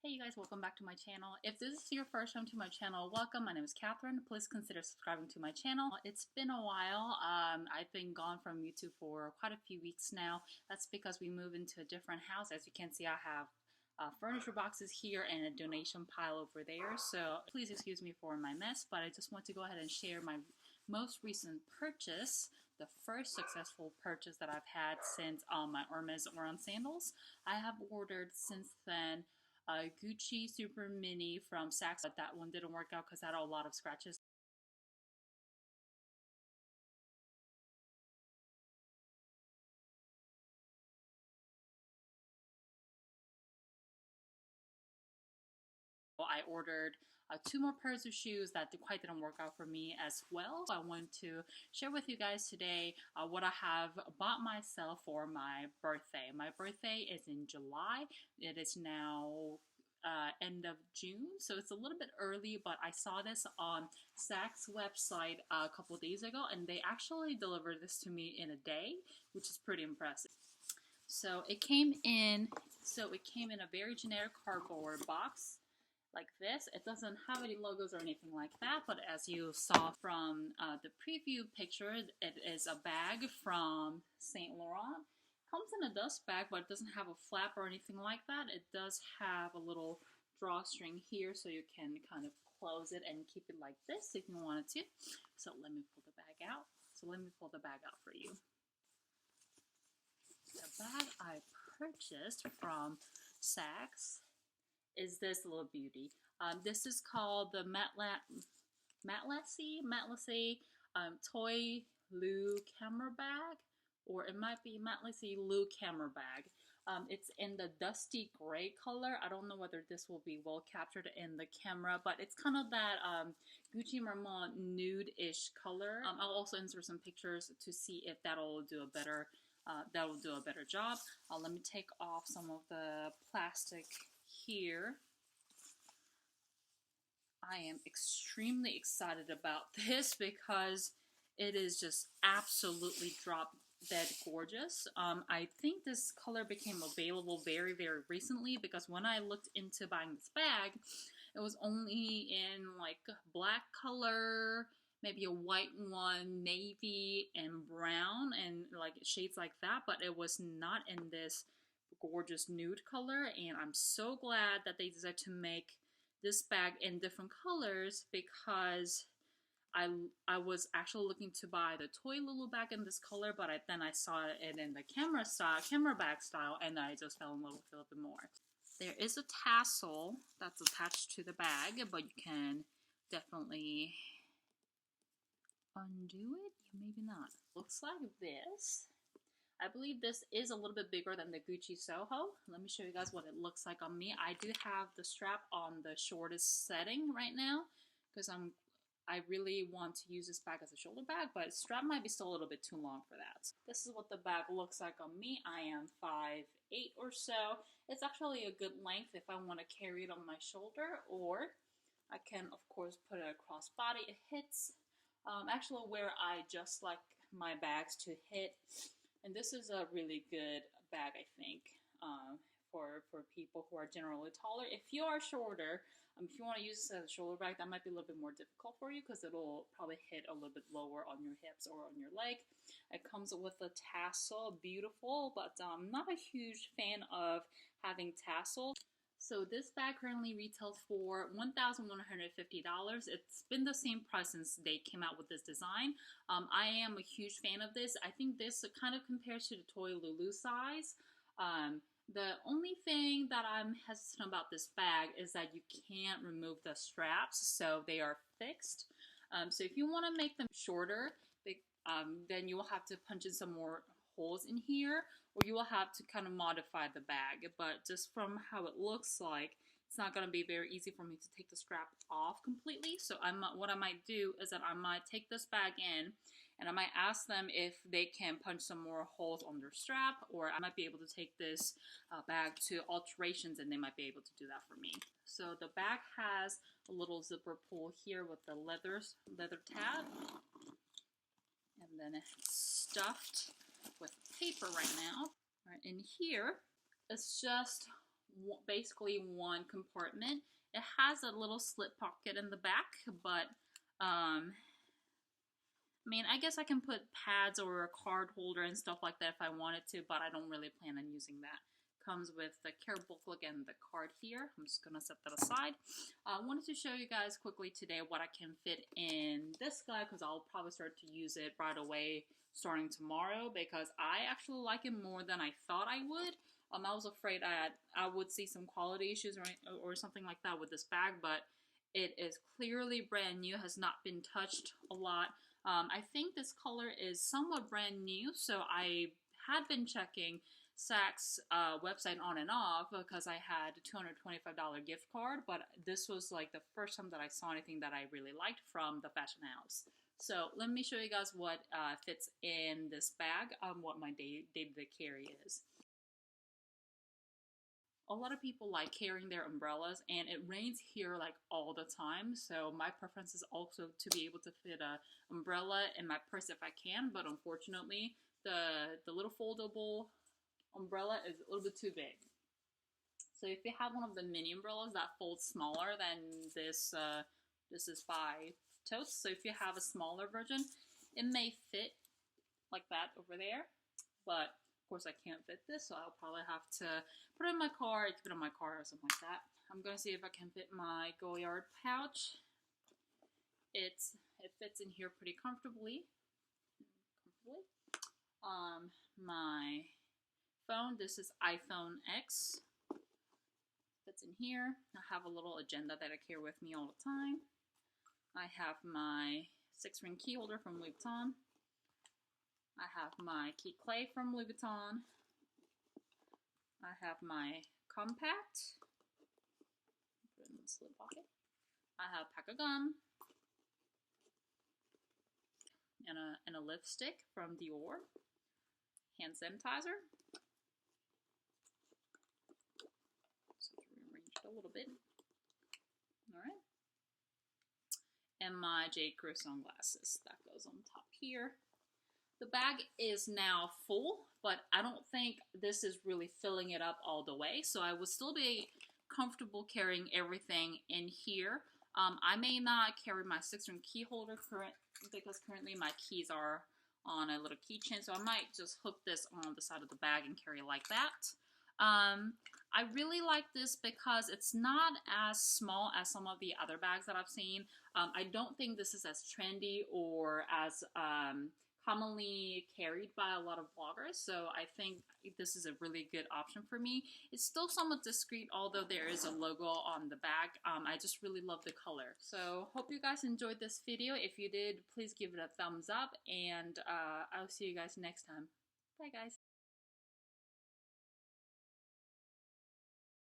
Hey you guys, welcome back to my channel. If this is your first time to my channel, welcome. My name is Catherine. Please consider subscribing to my channel. It's been a while. I've been gone from YouTube for quite a few weeks now. That's because we moved into a different house. As you can see, I have furniture boxes here and a donation pile over there. So please excuse me for my mess, but I just want to go ahead and share my most recent purchase, the first successful purchase that I've had since my Hermes Laurent sandals. I have ordered since then Gucci Super Mini from Saks, but that one didn't work out because I had a lot of scratches. I ordered two more pairs of shoes that quite didn't work out for me as well. I want to share with you guys today what I have bought myself for my birthday. My birthday is in July. It is now end of June, so it's a little bit early, but I saw this on Saks website a couple days ago, and they actually delivered this to me in a day, which is pretty impressive. So it came in a very generic cardboard box like this. It doesn't have any logos or anything like that, but as you saw from the preview picture, it is a bag from Saint Laurent. Comes in a dust bag, but it doesn't have a flap or anything like that. It does have a little drawstring here, so you can kind of close it and keep it like this if you wanted to. So let me pull the bag out. For you. The bag I purchased from Saks is this little beauty. This is called the Matelassy Toy Lou camera bag, or it might be Matelassy Lou camera bag. It's in the dusty gray color. I don't know whether this will be well captured in the camera, but it's kind of that Gucci Marmont nude-ish color. I'll also insert some pictures to see if that'll do a better job. Let me take off some of the plastic here. I am extremely excited about this because it is just absolutely drop dead gorgeous. I think this color became available very, very recently, because when I looked into buying this bag, it was only in like black color, maybe a white one, navy, and brown, and like shades like that, but it was not in this gorgeous nude color. And I'm so glad that they decided to make this bag in different colors, because I was actually looking to buy the toy Lulu bag in this color, but then I saw it in the camera bag style, and I just fell in love with it a little bit more. There is a tassel that's attached to the bag, but you can definitely undo it. Maybe not. Looks like this. I believe this is a little bit bigger than the Gucci Soho. Let me show you guys what it looks like on me. I do have the strap on the shortest setting right now, because I really want to use this bag as a shoulder bag, but strap might be still a little bit too long for that. This is what the bag looks like on me. I am 5'8" or so. It's actually a good length if I want to carry it on my shoulder, or I can, of course, put it across body. It hits actually where I just like my bags to hit. And this is a really good bag, I think, for people who are generally taller. If you are shorter, if you want to use this as a shoulder bag, that might be a little bit more difficult for you, because it'll probably hit a little bit lower on your hips or on your leg. It comes with a tassel, beautiful, but I'm not a huge fan of having tassels. So this bag currently retails for $1,150. It's been the same price since they came out with this design. I am a huge fan of this. I think this kind of compares to the Toy Lulu size. The only thing that I'm hesitant about this bag is that you can't remove the straps, so they are fixed. So if you want to make them shorter, then you will have to punch in some more holes in here, or you will have to kind of modify the bag. But just from how it looks like, it's not going to be very easy for me to take the strap off completely. So what I might do is that I might take this bag in, and I might ask them if they can punch some more holes on their strap, or I might be able to take this bag to alterations, and they might be able to do that for me. So the bag has a little zipper pull here with the leather tab, and then it's stuffed with paper right now. Right in here, it's just basically one compartment. It has a little slip pocket in the back, but I mean, I guess I can put pads or a card holder and stuff like that if I wanted to, but I don't really plan on using that. Comes with the care booklet and the card here. I'm just gonna set that aside. I wanted to show you guys quickly today what I can fit in this guy, because I'll probably start to use it right away starting tomorrow, because I actually like it more than I thought I would. I was afraid I would see some quality issues or something like that with this bag, but it is clearly brand new, has not been touched a lot. I think this color is somewhat brand new, so I had been checking Saks website on and off because I had a $225 gift card, but this was like the first time that I saw anything that I really liked from the fashion house. So let me show you guys what fits in this bag, what my day-to-day carry is. A lot of people like carrying their umbrellas, and it rains here like all the time, so my preference is also to be able to fit a umbrella in my purse if I can, but unfortunately the little foldable umbrella is a little bit too big. So if you have one of the mini umbrellas that folds smaller than this, this is by Toast, so if you have a smaller version, it may fit like that over there, but of course I can't fit this, so I'll probably have to put it in my car, keep it in my car or something like that. I'm gonna see if I can fit my Goyard pouch. It fits in here pretty comfortably. My phone, this is iPhone X. Fits in here. I have a little agenda that I carry with me all the time. I have my 6-ring key holder from Louis Vuitton. I have my key clay from Louis Vuitton. I have my compact. Put it in the slip pocket. I have a pack of gum. And a lipstick from Dior. Hand sanitizer. So rearrange it a little bit. Alright. And my J. Crew sunglasses. That goes on top here. The bag is now full, but I don't think this is really filling it up all the way, so I would still be comfortable carrying everything in here. I may not carry my 6-ring key holder because currently my keys are on a little keychain, so I might just hook this on the side of the bag and carry like that. I really like this because it's not as small as some of the other bags that I've seen. I don't think this is as trendy or as commonly carried by a lot of bloggers, so I think this is a really good option for me. It's still somewhat discreet, although there is a logo on the back. I just really love the color. So hope you guys enjoyed this video. If you did, please give it a thumbs up, and I'll see you guys next time. Bye guys.